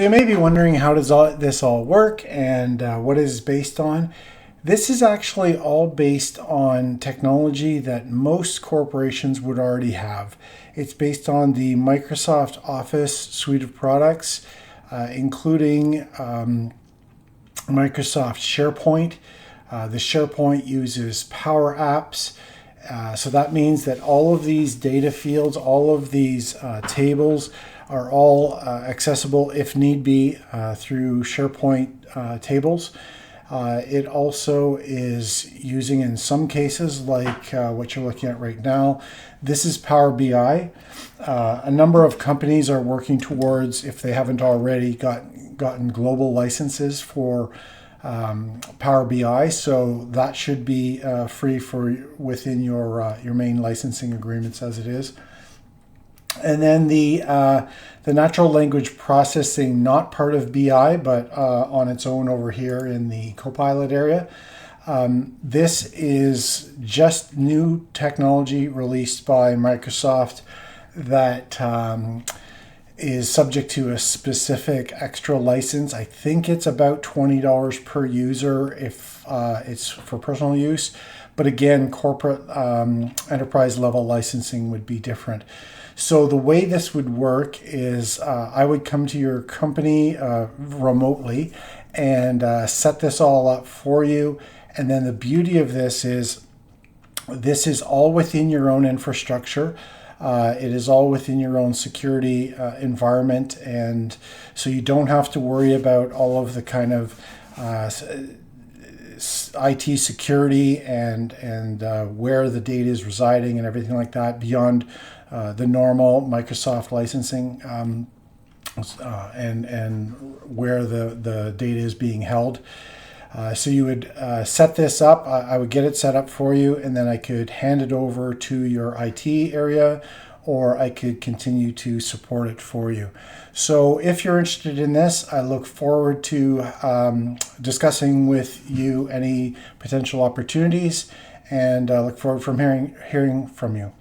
So you may be wondering, how does this all work and what is it based on? This is actually all based on technology that most corporations would already have. It's based on the Microsoft Office suite of products, including Microsoft SharePoint. The SharePoint uses powerapps. So that means that all of these data fields, all of these tables are all accessible if need be through SharePoint tables. It also is using, in some cases, like what you're looking at right now, this is Power BI. A number of companies are working towards, if they haven't already, gotten global licenses for Power BI, so that should be free for within your main licensing agreements as it is. And then the natural language processing, not part of BI, but on its own over here in the Copilot area. This is just new technology released by Microsoft that is subject to a specific extra license. I think it's about $20 per user if it's for personal use. But again, corporate enterprise level licensing would be different. So the way this would work is I would come to your company remotely and set this all up for you. And then the beauty of this is all within your own infrastructure. It is all within your own security environment. And so you don't have to worry about all of the kind of IT security and where the data is residing and everything like that beyond the normal Microsoft licensing and where the data is being held. So you would set this up. I would get it set up for you, and then I could hand it over to your IT area, or I could continue to support it for you. So if you're interested in this, I look forward to discussing with you any potential opportunities, and I look forward from hearing from you.